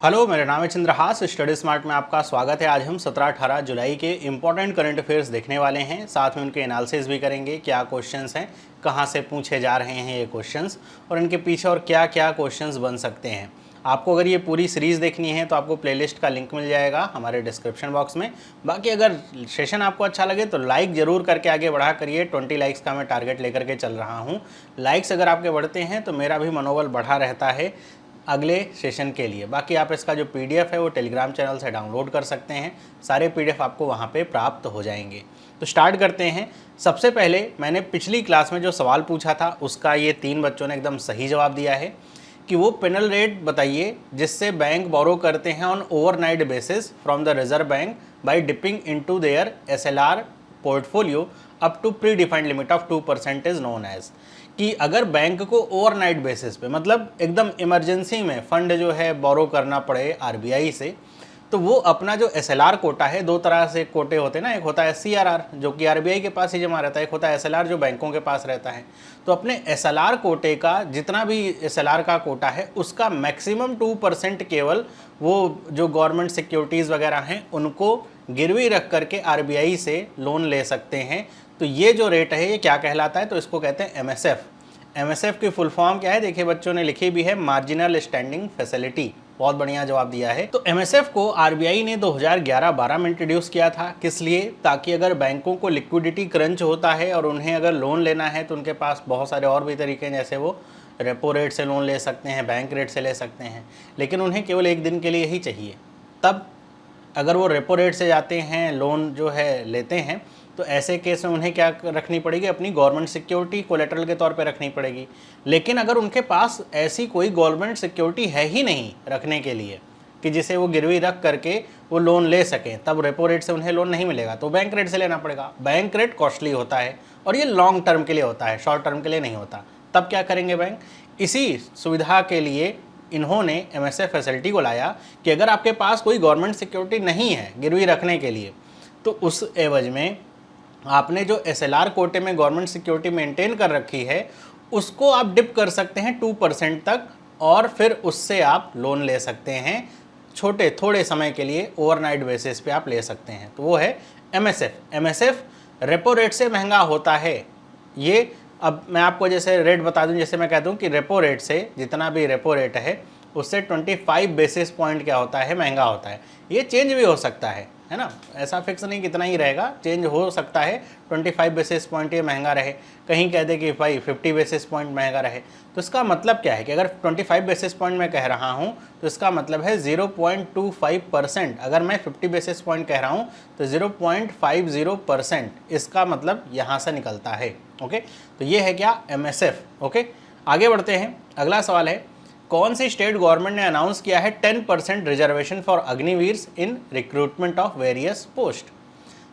Hello, मेरा नाम है चंद्रहास। स्टडी स्मार्ट में आपका स्वागत है। आज हम 17-18 जुलाई के इंपॉर्टेंट करंट अफेयर्स देखने वाले हैं, साथ में उनके एनालिसिस भी करेंगे। क्या क्वेश्चंस हैं, कहां से पूछे जा रहे हैं ये क्वेश्चंस, और इनके पीछे और क्या क्या क्वेश्चंस बन सकते हैं। आपको अगर ये पूरी सीरीज़ देखनी है तो आपको प्लेलिस्ट का लिंक मिल जाएगा हमारे डिस्क्रिप्शन बॉक्स में। बाकी अगर सेशन आपको अच्छा लगे तो लाइक ज़रूर करके आगे बढ़ा करिए। 20 लाइक्स का मैं टारगेट लेकर के चल रहा हूँ। लाइक्स अगर आपके बढ़ते हैं तो मेरा भी मनोबल बढ़ा रहता है अगले सेशन के लिए। बाकी आप इसका जो पीडीएफ है वो टेलीग्राम चैनल से डाउनलोड कर सकते हैं। सारे पीडीएफ आपको वहाँ पे प्राप्त हो जाएंगे। तो स्टार्ट करते हैं। सबसे पहले मैंने पिछली क्लास में जो सवाल पूछा था उसका ये 3 बच्चों ने एकदम सही जवाब दिया है कि वो पेनल रेट बताइए जिससे बैंक बोरो करते हैं on overnight basis from the reserve bank by dipping into their SLR portfolio up to predefined limit of 2% is known as. कि अगर बैंक को ओवरनाइट बेसिस पे मतलब एकदम इमरजेंसी में फंड जो है बोरो करना पड़े आरबीआई से, तो वो अपना जो एसएलआर कोटा है, 2 तरह से कोटे होते हैं ना, एक होता है सीआरआर जो कि आरबीआई के पास ही जमा रहता है, एक होता है एसएलआर जो बैंकों के पास रहता है। तो अपने एसएलआर कोटे का जितना भी एसएलआर का कोटा है उसका मैक्सिमम 2% केवल वो जो गवर्नमेंट सिक्योरिटीज़ वगैरह हैं उनको गिरवी रख करके आरबीआई से लोन ले सकते हैं। तो ये जो रेट है ये क्या कहलाता है, तो इसको कहते हैं एमएसएफ। एमएसएफ की फुल फॉर्म क्या है, देखिए बच्चों ने लिखी भी है, मार्जिनल स्टैंडिंग फैसिलिटी। बहुत बढ़िया जवाब दिया है। तो एमएसएफ को आरबीआई ने 2011-12 में इंट्रोड्यूस किया था। किस लिए? ताकि अगर बैंकों को लिक्विडिटी क्रंच होता है और उन्हें अगर लोन लेना है तो उनके पास बहुत सारे और भी तरीके हैं, जैसे वो रेपो रेट से लोन ले सकते हैं, बैंक रेट से ले सकते हैं, लेकिन उन्हें केवल एक दिन के लिए ही चाहिए। तब अगर वो रेपो रेट से जाते हैं, लोन जो है लेते हैं, तो ऐसे केस में उन्हें क्या रखनी पड़ेगी, अपनी गवर्नमेंट सिक्योरिटी कोलेटरल के तौर पे रखनी पड़ेगी। लेकिन अगर उनके पास ऐसी कोई गवर्नमेंट सिक्योरिटी है ही नहीं रखने के लिए कि जिसे वो गिरवी रख करके वो लोन ले सकें, तब रेपो रेट से उन्हें लोन नहीं मिलेगा, तो बैंक रेट से लेना पड़ेगा। बैंक रेट कॉस्टली होता है और ये लॉन्ग टर्म के लिए होता है, शॉर्ट टर्म के लिए नहीं होता। तब क्या करेंगे बैंक? इसी सुविधा के लिए इन्होंने एमएसएफ फैसिलिटी को लाया कि अगर आपके पास कोई गवर्नमेंट सिक्योरिटी नहीं है गिरवी रखने के लिए, तो उस एवज में आपने जो एसएलआर कोटे में गवर्नमेंट सिक्योरिटी मेंटेन कर रखी है उसको आप डिप कर सकते हैं 2% तक, और फिर उससे आप लोन ले सकते हैं छोटे थोड़े समय के लिए, ओवरनाइट बेसिस पे आप ले सकते हैं। तो वो है एमएसएफ। एमएसएफ रेपो रेट से महंगा होता है। ये अब मैं आपको जैसे रेट बता दूं, जैसे मैं कह दूं कि रेपो रेट से जितना भी रेपो रेट है उससे 25 बेसिस पॉइंट क्या होता है, महंगा होता है। ये चेंज भी हो सकता है ना, ऐसा फिक्स नहीं कितना ही रहेगा, चेंज हो सकता है। 25 बेसिस पॉइंट ये महंगा रहे, कहीं कह दे कि भाई 50 बेसिस पॉइंट महंगा रहे। तो इसका मतलब क्या है कि अगर 25 बेसिस पॉइंट मैं कह रहा हूँ तो इसका मतलब है 0.25%। अगर मैं 50 बेसिस पॉइंट कह रहा हूँ तो 0.50%, इसका मतलब यहाँ से निकलता है। ओके, तो ये है क्या, एमएसएफ। ओके, आगे बढ़ते हैं। अगला सवाल है, कौन सी स्टेट गवर्नमेंट ने अनाउंस किया है 10% reservation for Agniveers in recruitment of various post.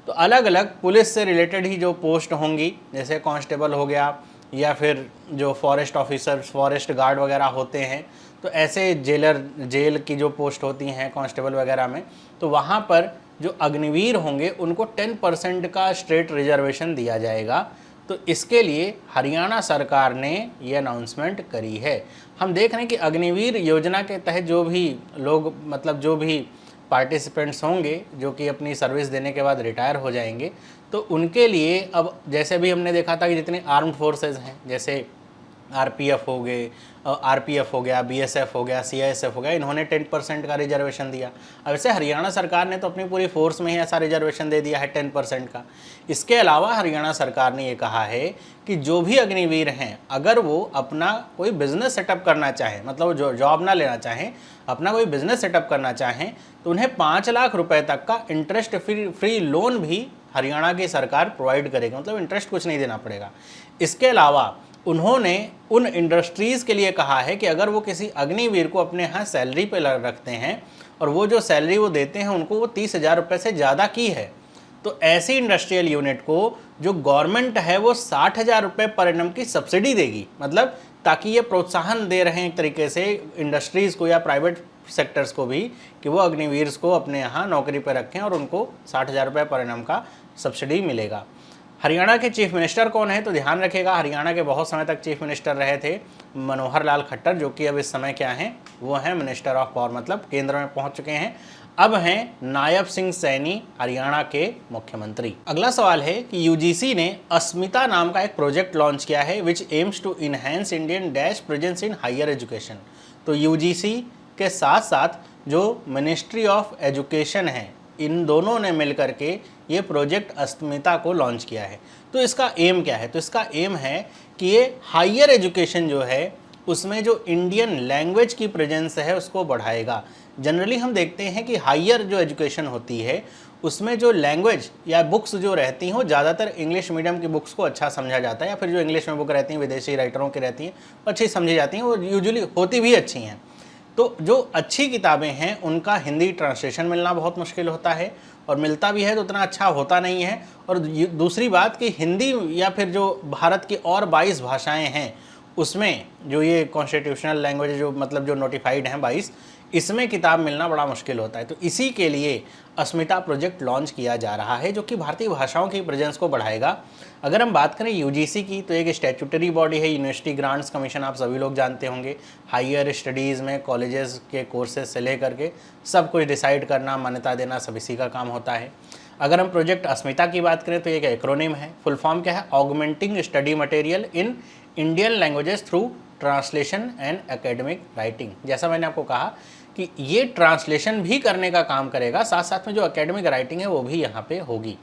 तो अलग अलग पुलिस से रिलेटेड ही जो पोस्ट होंगी, जैसे कांस्टेबल हो गया या फिर जो फॉरेस्ट ऑफिसर, फॉरेस्ट गार्ड वगैरह होते हैं, तो ऐसे जेल की जो पोस्ट होती हैं कांस्टेबल वगैरह में, तो वहाँ पर जो अग्निवीर होंगे उनको 10% का स्टेट रिजर्वेशन दिया जाएगा। तो इसके लिए हरियाणा सरकार ने ये अनाउंसमेंट करी है। हम देख रहे हैं कि अग्निवीर योजना के तहत जो भी लोग, मतलब जो भी पार्टिसिपेंट्स होंगे जो कि अपनी सर्विस देने के बाद रिटायर हो जाएंगे, तो उनके लिए अब जैसे भी हमने देखा था कि जितने आर्म्ड फोर्सेस हैं, जैसे आरपीएफ हो गए, आरपीएफ हो गया, बीएसएफ हो गया, सीआईएसएफ हो गया, इन्होंने 10% का रिजर्वेशन दिया। अब वैसे हरियाणा सरकार ने तो अपनी पूरी फोर्स में ही ऐसा रिजर्वेशन दे दिया है 10% का। इसके अलावा हरियाणा सरकार ने ये कहा है कि जो भी अग्निवीर हैं, अगर वो अपना कोई बिजनेस सेटअप करना चाहें, मतलब जो जॉब ना लेना चाहें, अपना कोई बिजनेस सेटअप करना चाहें, तो उन्हें 5 लाख रुपए तक का इंटरेस्ट फ्री लोन भी हरियाणा की सरकार प्रोवाइड करेगी, मतलब इंटरेस्ट कुछ नहीं देना पड़ेगा। इसके अलावा उन्होंने उन इंडस्ट्रीज़ के लिए कहा है कि अगर वो किसी अग्निवीर को अपने यहाँ सैलरी पे रखते हैं और वो जो सैलरी वो देते हैं उनको वो 30,000 रुपये से ज़्यादा की है, तो ऐसी इंडस्ट्रियल यूनिट को जो गवर्नमेंट है वो 60,000 रुपये पर एनम की सब्सिडी देगी। मतलब ताकि ये प्रोत्साहन दे रहे हैं एक तरीके से इंडस्ट्रीज़ को या प्राइवेट सेक्टर्स को भी कि वो अग्निवीर्स को अपने यहाँ नौकरी पर रखें और उनको 60,000 रुपये पर एनम का सब्सिडी मिलेगा। हरियाणा के चीफ मिनिस्टर कौन है? तो ध्यान रखिएगा, हरियाणा के बहुत समय तक चीफ मिनिस्टर रहे थे मनोहर लाल खट्टर, जो कि अब इस समय क्या हैं, वो हैं मिनिस्टर ऑफ पावर, मतलब केंद्र में पहुंच चुके हैं। अब हैं नायब सिंह सैनी हरियाणा के मुख्यमंत्री। अगला सवाल है कि यूजीसी ने अस्मिता नाम का एक प्रोजेक्ट लॉन्च किया है which aims to enhance Indian dash presence in higher education. तो यूजीसी के साथ साथ जो मिनिस्ट्री ऑफ एजुकेशन है, इन दोनों ने मिलकर के ये प्रोजेक्ट अस्मिता को लॉन्च किया है। तो इसका एम क्या है? तो इसका एम है कि ये हायर एजुकेशन जो है उसमें जो इंडियन लैंग्वेज की प्रेजेंस है उसको बढ़ाएगा। जनरली हम देखते हैं कि हायर जो एजुकेशन होती है उसमें जो लैंग्वेज या बुक्स जो रहती हैं वो ज़्यादातर इंग्लिश मीडियम की बुक्स को अच्छा समझा जाता है, या फिर जो इंग्लिश में बुक रहती हैं विदेशी राइटरों की रहती हैं वो अच्छी समझी जाती हैं, वो यूजुअली होती भी अच्छी हैं। तो जो अच्छी किताबें हैं उनका हिंदी ट्रांसलेशन मिलना बहुत मुश्किल होता है, और मिलता भी है तो उतना अच्छा होता नहीं है। और दूसरी बात कि हिंदी या फिर जो भारत की और 22 भाषाएं हैं उसमें जो ये कॉन्स्टिट्यूशनल लैंग्वेज जो मतलब जो नोटिफाइड हैं 22, इसमें किताब मिलना बड़ा मुश्किल होता है। तो इसी के लिए अस्मिता प्रोजेक्ट लॉन्च किया जा रहा है जो कि भारतीय भाषाओं की प्रेजेंस को बढ़ाएगा। अगर हम बात करें यूजीसी की, तो एक स्टैट्यूटरी बॉडी है, यूनिवर्सिटी ग्रांट्स कमीशन, आप सभी लोग जानते होंगे। हायर स्टडीज़ में कॉलेजेस के कोर्सेज से लेकर के सब कुछ डिसाइड करना, मान्यता देना, सब इसी का काम होता है। अगर हम प्रोजेक्ट अस्मिता की बात करें तो एक एक्रोनिम है, फुल फॉर्म क्या है? Augmenting study material in Indian languages through translation and academic writing. जैसा मैंने आपको कहा कि ये ट्रांसलेशन भी करने का काम करेगा, साथ साथ में जो एकेडमिक राइटिंग है वो भी यहाँ पे होगी।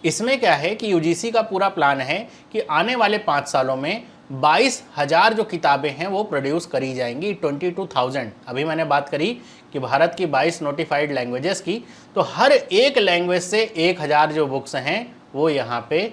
इसमें क्या है कि यूजीसी का पूरा प्लान है कि आने वाले 5 सालों में 22,000 जो किताबें हैं वो प्रोड्यूस करी जाएंगी, 22,000। अभी मैंने बात करी कि भारत की 22 नोटिफाइड लैंग्वेजेस की, तो हर एक लैंग्वेज से 1,000 जो बुक्स हैं वो यहाँ पे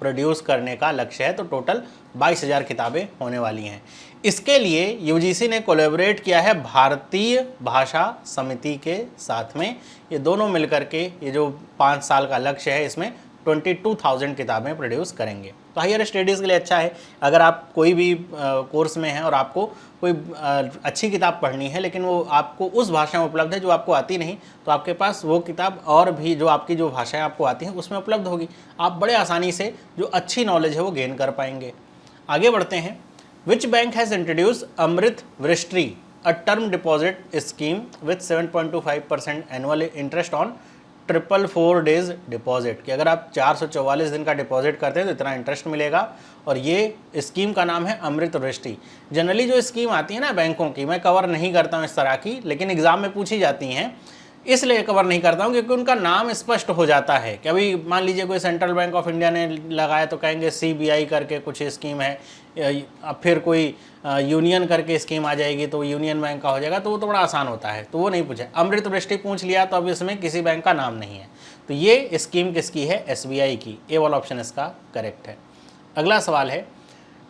प्रोड्यूस करने का लक्ष्य है। तो टोटल 22,000 किताबें होने वाली हैं। इसके लिए यूजीसी ने कोलैबोरेट किया है भारतीय भाषा समिति के साथ में। ये दोनों मिलकर के ये जो 5 साल का लक्ष्य है इसमें 22,000 किताबें प्रोड्यूस करेंगे। तो हायर स्टडीज़ के लिए अच्छा है। अगर आप कोई भी कोर्स में हैं और आपको कोई अच्छी किताब पढ़नी है लेकिन वो आपको उस भाषा में उपलब्ध है जो आपको आती नहीं, तो आपके पास वो किताब और भी जो आपकी जो भाषाएं आपको आती हैं उसमें उपलब्ध होगी। आप बड़े आसानी से जो अच्छी नॉलेज है वो गेन कर पाएंगे। आगे बढ़ते हैं। विच बैंक हैज़ इंट्रोड्यूस अमृत वृष्टि, a term deposit scheme with 7.25% annual interest on 444 days deposit, कि अगर आप 444 दिन का डिपॉजिट करते हैं तो इतना इंटरेस्ट मिलेगा। और ये स्कीम का नाम है अमृत वृष्टि। जनरली जो स्कीम आती है ना बैंकों की, मैं कवर नहीं करता हूँ इस तरह की, लेकिन एग्जाम में पूछी जाती हैं, इसलिए कवर नहीं करता हूँ क्योंकि उनका नाम स्पष्ट हो जाता है। कि अभी मान लीजिए कोई सेंट्रल बैंक ऑफ इंडिया ने लगाया तो कहेंगे सीबीआई करके कुछ स्कीम है, अब फिर कोई यूनियन करके स्कीम आ जाएगी तो यूनियन बैंक का हो जाएगा, तो वो तो बड़ा आसान होता है, तो वो नहीं पूछे। अमृत वृष्टि पूछ लिया तो अब इसमें किसी बैंक का नाम नहीं है। तो ये स्कीम किसकी है? एसबीआई की। ए वाला ऑप्शन इसका करेक्ट है। अगला सवाल है,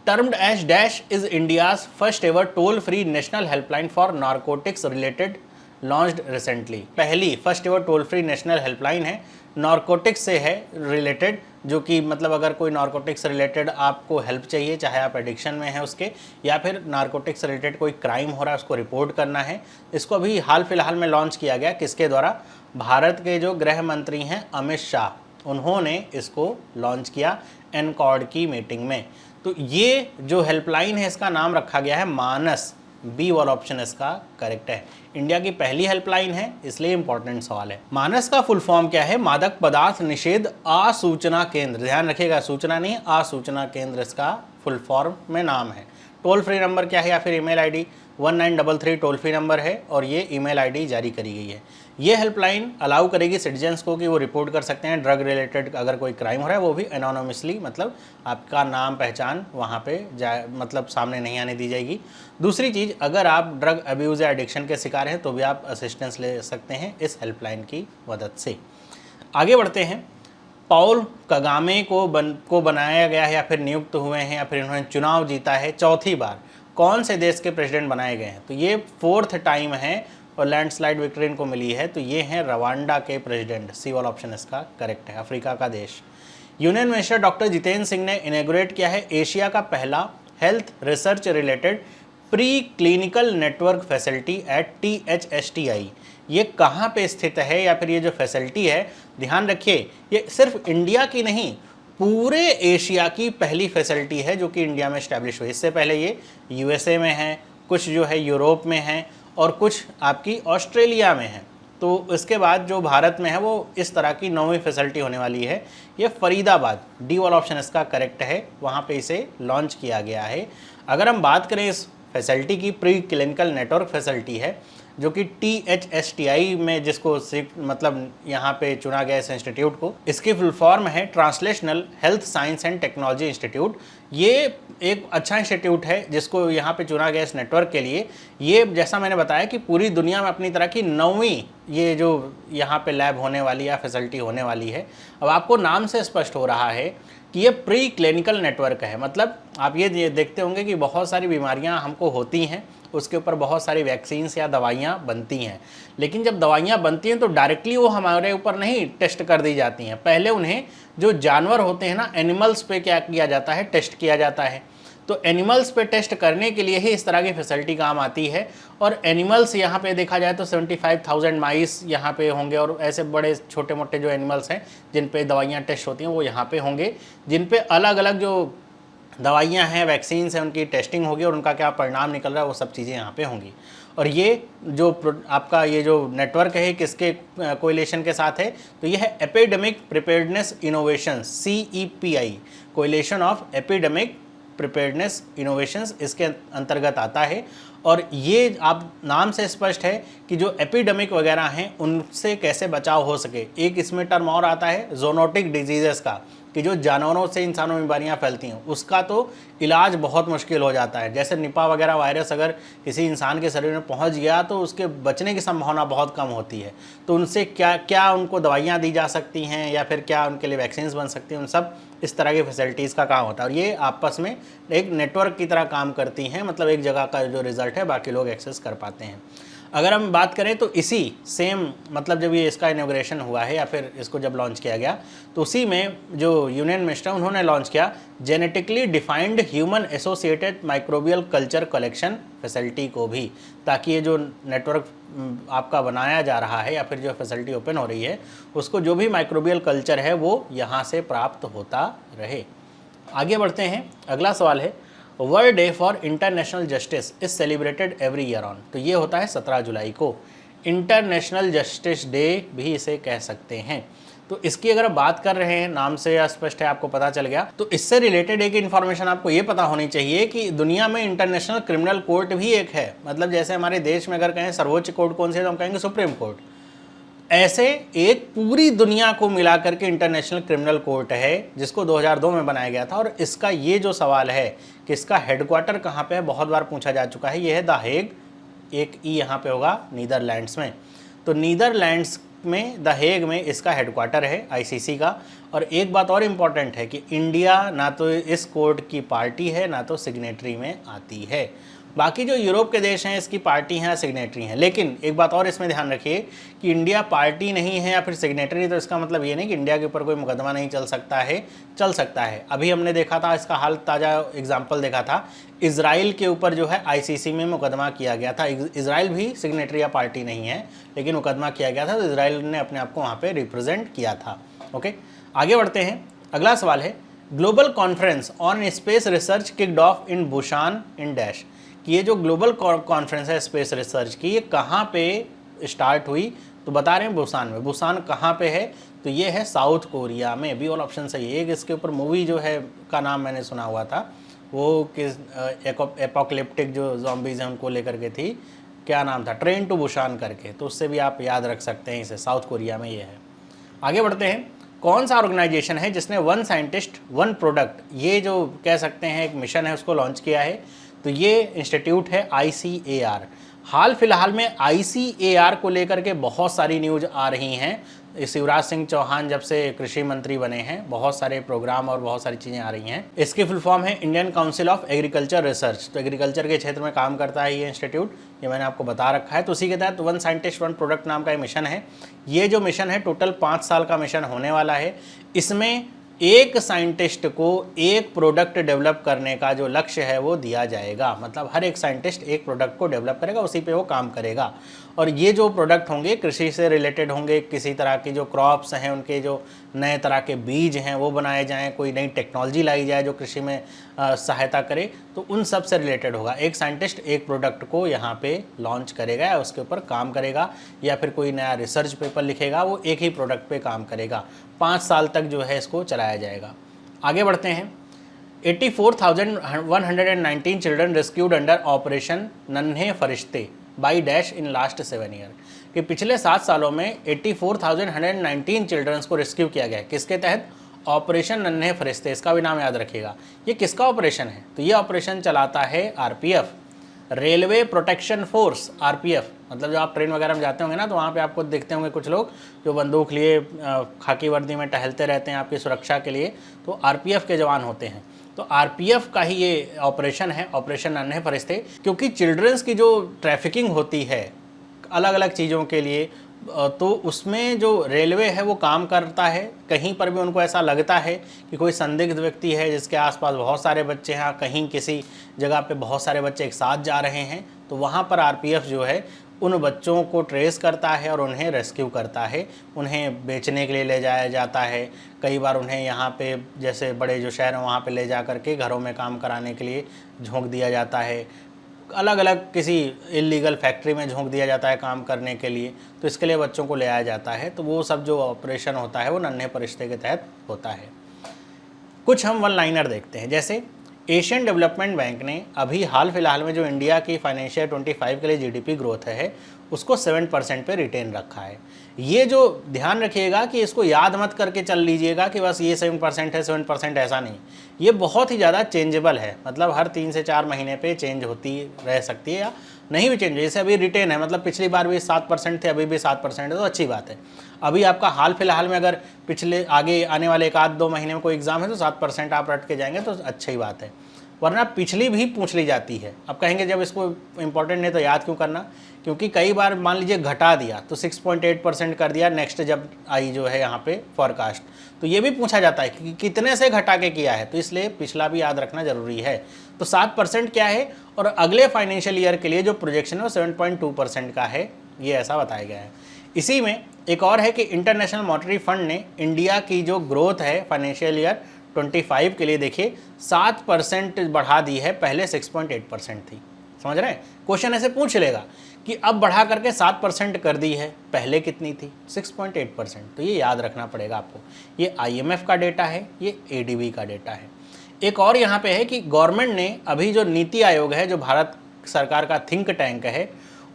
termed as dash is India's first ever toll free national helpline for narcotics related launched recently. पहली first ever toll free national helpline है, नारकोटिक्स से है रिलेटेड, जो कि मतलब अगर कोई नारकोटिक्स रिलेटेड आपको हेल्प चाहिए, चाहे आप एडिक्शन में हैं उसके, या फिर नारकोटिक्स रिलेटेड कोई क्राइम हो रहा है उसको रिपोर्ट करना है। इसको अभी हाल फिलहाल में लॉन्च किया गया। किसके द्वारा? भारत के जो गृह मंत्री हैं अमित शाह, उन्होंने इसको लॉन्च किया एनकॉर्ड की मीटिंग में। तो ये जो हेल्पलाइन है इसका नाम रखा गया है मानस। बी वाला ऑप्शन इसका करेक्ट है। इंडिया की पहली हेल्पलाइन है, इसलिए इंपॉर्टेंट सवाल है। मानस का फुल फॉर्म क्या है? मादक पदार्थ निषेध आसूचना केंद्र। ध्यान रखिएगा, सूचना नहीं, आसूचना केंद्र इसका फुल फॉर्म में नाम है। टोल फ्री नंबर क्या है या फिर email ID? 1933 toll free number है और ये ईमेल आईडी जारी करी गई है। ये हेल्पलाइन अलाउ करेगी सिटीजन्स को कि वो रिपोर्ट कर सकते हैं ड्रग रिलेटेड, अगर कोई क्राइम हो रहा है वो भी एनोनिमसली, मतलब आपका नाम पहचान वहाँ पे मतलब सामने नहीं आने दी जाएगी। दूसरी चीज़, अगर आप ड्रग अब्यूज़ या एडिक्शन के शिकार हैं तो भी आप असिस्टेंस ले सकते हैं इस हेल्पलाइन की मदद से। आगे बढ़ते हैं। पॉल कगामे को बनाया गया है या फिर नियुक्त हुए हैं या फिर इन्होंने चुनाव जीता है चौथी बार, कौन से देश के प्रेसिडेंट बनाए गए हैं? तो ये 4th टाइम है और लैंडस्लाइड विक्ट्री इनको मिली है। तो ये हैं रवांडा के प्रेसिडेंट। सी वाला ऑप्शन इसका करेक्ट है, अफ्रीका का देश। Union minister doctor Jitendra Singh ने इनॉग्रेट किया है एशिया का पहला health research related pre clinical network facility eight THSTI। ये कहाँ पे स्थित है या फिर ये जो फैसिलिटी है, ध्यान रखिए, ये सिर्फ इंडिया की नहीं, पूरे एशिया की पहली फैसिलिटी है जो कि इंडिया में इस्टेब्लिश हुई। इससे पहले ये यूएसए में है, कुछ जो है यूरोप में है और कुछ आपकी ऑस्ट्रेलिया में है। तो इसके बाद जो भारत में है वो इस तरह की 9वीं फैसिलिटी होने वाली है। ये फरीदाबाद, डी वाला ऑप्शन इसका करेक्ट है, वहाँ पे इसे लॉन्च किया गया है। अगर हम बात करें इस फैसिलिटी की, प्री क्लिनिकल नेटवर्क फैसिलिटी है जो कि THSTI में जिसको मतलब यहाँ पे चुना गया इस इंस्टीट्यूट को, इसकी फुल फॉर्म है translational health science and technology institute. ये एक अच्छा इंस्टीट्यूट है जिसको यहाँ पे चुना गया इस नेटवर्क के लिए। ये जैसा मैंने बताया कि पूरी दुनिया में अपनी तरह की 9वीं ये जो यहाँ पे लैब होने वाली या फैसिलिटी होने वाली है। अब आपको नाम से स्पष्ट हो रहा है कि ये प्री क्लिनिकल नेटवर्क है। मतलब आप ये देखते होंगे कि बहुत सारी बीमारियां हमको होती हैं, उसके ऊपर बहुत सारी वैक्सीन्स या दवाइयां बनती हैं, लेकिन जब दवाइयां बनती हैं तो डायरेक्टली वो हमारे ऊपर नहीं टेस्ट कर दी जाती हैं। पहले उन्हें जो जानवर होते हैं ना, एनिमल्स पे क्या किया जाता है, टेस्ट किया जाता है। तो एनिमल्स पे टेस्ट करने के लिए ही इस तरह की फैसिलिटी काम आती है। और एनिमल्स यहाँ पे देखा जाए तो 75,000 माइस यहाँ पे होंगे और ऐसे बड़े छोटे मोटे जो एनिमल्स हैं जिन पे दवाइयाँ टेस्ट होती हैं वो यहाँ पे होंगे, जिन पे अलग अलग जो दवाइयाँ हैं, वैक्सीन्स हैं, उनकी टेस्टिंग होगी और उनका क्या परिणाम निकल रहा है वो सब चीज़ें यहाँ पे होंगी। और ये जो आपका ये जो नेटवर्क है किसके कोरिलेशन के साथ है, तो ये है epidemic preparedness innovation, CEPI, correlation of epidemic preparedness innovations इसके अंतर्गत आता है। और ये आप नाम से स्पष्ट है कि जो एपिडेमिक वगैरह हैं उनसे कैसे बचाव हो सके। एक इसमें टर्म और आता है ज़ोनोटिक डिजीज़ेस का, कि जो जानवरों से इंसानों में बीमारियां फैलती हैं उसका तो इलाज बहुत मुश्किल हो जाता है। जैसे निपा वगैरह वायरस अगर किसी इंसान के शरीर में पहुंच गया तो उसके बचने की संभावना बहुत कम होती है। तो उनसे क्या क्या उनको दवाइयां दी जा सकती हैं या फिर क्या उनके लिए वैक्सीन्स बन सकती हैं, उन सब इस तरह की फैसिलिटीज़ का काम होता है। और ये आपस में एक नेटवर्क की तरह काम करती हैं, मतलब एक जगह का जो रिज़ल्ट है बाकी लोग एक्सेस कर पाते हैं। अगर हम बात करें तो इसी सेम मतलब जब ये इसका इनॉग्रेशन हुआ है या फिर इसको जब लॉन्च किया गया तो उसी में जो यूनियन मिनिस्टर उन्होंने लॉन्च किया genetically defined human associated microbial culture collection facility को भी, ताकि ये जो नेटवर्क आपका बनाया जा रहा है या फिर जो फैसिलिटी ओपन हो रही है उसको जो भी माइक्रोबियल कल्चर है वो यहाँ से प्राप्त होता रहे। आगे बढ़ते हैं, अगला सवाल है world day for international justice is celebrated every year on. तो ये होता है 17 जुलाई को, इंटरनेशनल जस्टिस डे भी इसे कह सकते हैं। तो इसकी अगर बात कर रहे हैं, नाम से या स्पष्ट है आपको पता चल गया, तो इससे रिलेटेड एक इन्फॉर्मेशन आपको ये पता होनी चाहिए कि दुनिया में इंटरनेशनल क्रिमिनल कोर्ट भी एक है। मतलब जैसे हमारे देश में अगर कहें सर्वोच्च कोर्ट कौन सी है तो हम कहेंगे सुप्रीम कोर्ट, ऐसे एक पूरी दुनिया को मिलाकर के इंटरनेशनल क्रिमिनल कोर्ट है जिसको 2002 में बनाया गया था। और इसका ये जो सवाल है कि इसका हेडक्वार्टर कहाँ पे है, बहुत बार पूछा जा चुका है। ये है द हेग, एक ई यहाँ पे होगा नीदरलैंड्स में। तो नीदरलैंड्स में द हेग में इसका हेडक्वार्टर है ICC का। और एक बात और इम्पॉर्टेंट है कि इंडिया ना तो इस कोर्ट की पार्टी है ना तो सिग्नेटरी में आती है। बाकी जो यूरोप के देश हैं इसकी पार्टी हैं, सिग्नेटरी हैं। लेकिन एक बात और इसमें ध्यान रखिए कि इंडिया पार्टी नहीं है या फिर सिग्नेटरी, तो इसका मतलब ये नहीं कि इंडिया के ऊपर कोई मुकदमा नहीं चल सकता है, चल सकता है। अभी हमने देखा था, इसका हाल ताज़ा एग्जाम्पल देखा था, इजराइल के ऊपर जो है ICC में मुकदमा किया गया था। इजराइल भी सिग्नेटरी या पार्टी नहीं है लेकिन मुकदमा किया गया था, तो इजराइल ने अपने आप को वहाँ पर रिप्रेजेंट किया था। ओके, आगे बढ़ते हैं। अगला सवाल है global conference on space research kicked of in Busan in dash. कि ये जो ग्लोबल कॉन्फ्रेंस है स्पेस रिसर्च की, ये कहाँ पे स्टार्ट हुई, तो बता रहे हैं बुसान में। बुसान कहाँ पे है, तो ये है साउथ कोरिया में। बी वाला ऑप्शन सही है। एक इसके ऊपर मूवी जो है का नाम मैंने सुना हुआ था, वो किस एपोकलिप्टिक जो जॉम्बीज हैं उनको लेकर के थी, क्या नाम था, ट्रेन टू बुसान करके। तो उससे भी आप याद रख सकते हैं इसे, साउथ कोरिया में ये है। आगे बढ़ते हैं, कौन सा ऑर्गेनाइजेशन है जिसने वन साइंटिस्ट वन प्रोडक्ट, ये जो कह सकते हैं एक मिशन है, उसको लॉन्च किया है। तो ये इंस्टीट्यूट है ICAR। हाल फिलहाल में ICAR को लेकर के बहुत सारी न्यूज आ रही हैं। शिवराज सिंह चौहान जब से कृषि मंत्री बने हैं बहुत सारे प्रोग्राम और बहुत सारी चीज़ें आ रही हैं। इसकी फुल फॉर्म है Indian council of agriculture research. तो एग्रीकल्चर के क्षेत्र में काम करता है ये इंस्टीट्यूट, ये मैंने आपको बता रखा है। तो उसी के तहत वन साइंटिस्ट वन प्रोडक्ट नाम का ये मिशन है। ये जो मिशन है टोटल 5 साल का मिशन होने वाला है। इसमें एक साइंटिस्ट को एक प्रोडक्ट डेवलप करने का जो लक्ष्य है वो दिया जाएगा। मतलब हर एक साइंटिस्ट एक प्रोडक्ट को डेवलप करेगा, उसी पे वो काम करेगा। और ये जो प्रोडक्ट होंगे कृषि से रिलेटेड होंगे, किसी तरह की जो क्रॉप्स हैं उनके जो नए तरह के बीज हैं वो बनाए जाएं, कोई नई टेक्नोलॉजी लाई जाए जो कृषि में सहायता करे, तो उन सब से रिलेटेड होगा। एक साइंटिस्ट एक प्रोडक्ट को यहाँ पे लॉन्च करेगा या उसके ऊपर काम करेगा, या फिर कोई नया रिसर्च पेपर लिखेगा, वो एक ही प्रोडक्ट पे काम करेगा। 5 साल तक जो है इसको चलाया जाएगा। आगे बढ़ते हैं। 84,119 चिल्ड्रन रेस्क्यूड अंडर ऑपरेशन नन्हे फरिश्ते by dash in last 7 year, कि पिछले 7 सालों में 84,119 चिल्ड्रंस को रेस्क्यू किया गया है। किसके तहत? ऑपरेशन नन्हे फरिश्ते। इसका भी नाम याद रखिएगा। ये किसका ऑपरेशन है? तो ये ऑपरेशन चलाता है RPF, railway protection force, RPF. मतलब जब आप ट्रेन वगैरह में जाते होंगे ना, तो वहाँ पे आपको देखते होंगे कुछ लोग जो बंदूक लिए खाकी वर्दी में टहलते रहते हैं आपकी सुरक्षा के लिए, तो आरपीएफ के जवान होते हैं। तो आरपीएफ का ही ये ऑपरेशन है, ऑपरेशन नन्हे फरिश्ते। क्योंकि चिल्ड्रंस की जो ट्रैफिकिंग होती है अलग अलग चीज़ों के लिए, तो उसमें जो रेलवे है वो काम करता है। कहीं पर भी उनको ऐसा लगता है कि कोई संदिग्ध व्यक्ति है जिसके आसपास बहुत सारे बच्चे हैं, कहीं किसी जगह पे बहुत सारे बच्चे एक साथ जा रहे हैं, तो वहाँ पर आरपीएफ जो है उन बच्चों को ट्रेस करता है और उन्हें रेस्क्यू करता है। उन्हें बेचने के लिए ले जाया जाता है, कई बार उन्हें यहाँ पे जैसे बड़े जो शहर हैं वहाँ पे ले जा कर के घरों में काम कराने के लिए झोंक दिया जाता है, अलग अलग किसी इलीगल फैक्ट्री में झोंक दिया जाता है काम करने के लिए, तो इसके लिए बच्चों को ले आया जाता है। तो वो सब जो ऑपरेशन होता है वो नन्हे फरिश्ते के तहत होता है। कुछ हम वन लाइनर देखते हैं। जैसे एशियन डेवलपमेंट बैंक ने अभी हाल फिलहाल में जो इंडिया की फाइनेंशियल 25 के लिए जीडीपी ग्रोथ है उसको 7% पे रिटेन रखा है। ये जो ध्यान रखिएगा कि इसको याद मत करके चल लीजिएगा कि बस ये 7% है, 7%, ऐसा नहीं। ये बहुत ही ज़्यादा चेंजेबल है, मतलब हर 3 से 4 महीने पे चेंज होती रह सकती है या नहीं भी चेंज। जैसे अभी रिटेन है, मतलब पिछली बार भी 7% थे, अभी भी 7% है, तो अच्छी बात है। अभी आपका हाल फिलहाल में अगर पिछले आगे आने वाले 1-2 महीने में कोई एग्जाम है तो 7% आप रट के जाएंगे तो अच्छी बात है, वरना पिछली भी पूछ ली जाती है। अब कहेंगे जब इसको इंपॉर्टेंट नहीं तो याद क्यों करना, क्योंकि कई बार मान लीजिए घटा दिया तो 6.8% कर दिया, नेक्स्ट जब आई जो है यहाँ पे फॉरकास्ट, तो ये भी पूछा जाता है कि कितने से घटा के किया है, तो इसलिए पिछला भी याद रखना जरूरी है। तो 7% क्या है, और अगले फाइनेंशियल ईयर के लिए जो प्रोजेक्शन है वो 7.2% का है, ये ऐसा बताया गया है। इसी में एक और है कि इंटरनेशनल मॉनेटरी फंड ने इंडिया की जो ग्रोथ है फाइनेंशियल ईयर 25 के लिए देखिए 7% बढ़ा दी है, पहले 6.8% थी। समझ रहे हैं? क्वेश्चन ऐसे पूछ लेगा कि अब बढ़ा करके 7% कर दी है, पहले कितनी थी? 6.8%। तो ये याद रखना पड़ेगा आपको। ये IMF का डेटा है, ये ADB का डेटा है। एक और यहाँ पे है कि गवर्नमेंट ने अभी जो नीति आयोग है, जो भारत सरकार का थिंक टैंक है,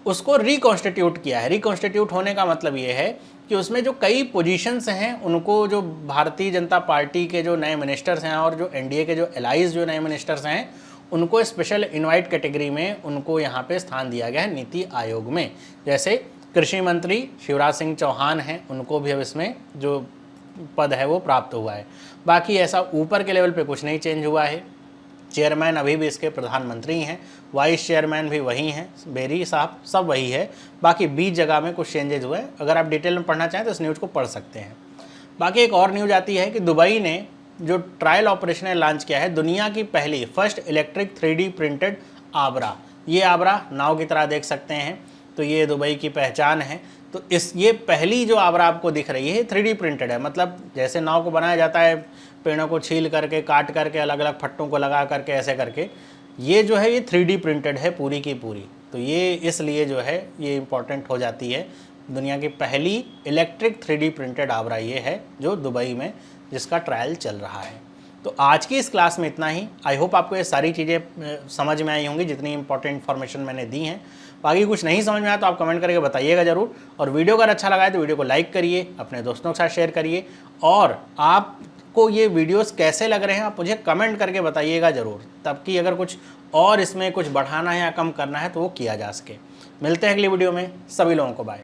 उसको रिकॉन्स्टिट्यूट किया है। रिकॉन्स्टिट्यूट होने का मतलब ये है कि उसमें जो कई पोजीशंस हैं उनको जो भारतीय जनता पार्टी के जो नए मिनिस्टर्स हैं और जो NDA के जो एलाइज जो नए मिनिस्टर्स हैं उनको स्पेशल इनवाइट कैटेगरी में उनको यहाँ पे स्थान दिया गया है नीति आयोग में। जैसे कृषि मंत्री शिवराज सिंह चौहान हैं, उनको भी अब इसमें जो पद है वो प्राप्त हुआ है। बाकी ऐसा ऊपर के लेवल पे कुछ नहीं चेंज हुआ है। चेयरमैन अभी भी इसके प्रधानमंत्री हैं, वाइस चेयरमैन भी वही हैं, बेरी साहब, सब वही है। बाकी 20 जगह में कुछ चेंजेज हुए। अगर आप डिटेल में पढ़ना चाहें तो इस न्यूज़ को पढ़ सकते हैं। बाकी एक और न्यूज़ आती है कि दुबई ने जो ट्रायल ऑपरेशन लॉन्च किया है, दुनिया की पहली फर्स्ट इलेक्ट्रिक 3D प्रिंटेड आबरा। ये आबरा नाव की तरह देख सकते हैं, तो ये दुबई की पहचान है। तो ये पहली जो आबरा आपको दिख रही है 3D प्रिंटेड है, मतलब जैसे नाव को बनाया जाता है पेड़ों को छील करके, काट करके, अलग अलग फट्टों को लगा करके, ऐसे करके, ये जो है ये 3D प्रिंटेड है पूरी की पूरी। तो ये इसलिए जो है ये इम्पॉर्टेंट हो जाती है। दुनिया की पहली इलेक्ट्रिक 3D प्रिंटेड आबरा ये है जो दुबई में जिसका ट्रायल चल रहा है। तो आज की इस क्लास में इतना ही। आई होप आपको ये सारी चीज़ें समझ में आई होंगी जितनी इंपॉर्टेंट इन्फॉर्मेशन मैंने दी हैं। बाकी कुछ नहीं समझ में आया तो आप कमेंट करके बताइएगा ज़रूर। और वीडियो अगर अच्छा लगा है तो वीडियो को लाइक करिए, अपने दोस्तों के साथ शेयर करिए, और आपको ये वीडियोस कैसे लग रहे हैं आप मुझे कमेंट करके बताइएगा ज़रूर, तब कि अगर कुछ और इसमें कुछ बढ़ाना है या कम करना है तो वो किया जा सके। मिलते हैं अगली वीडियो में। सभी लोगों को बाय।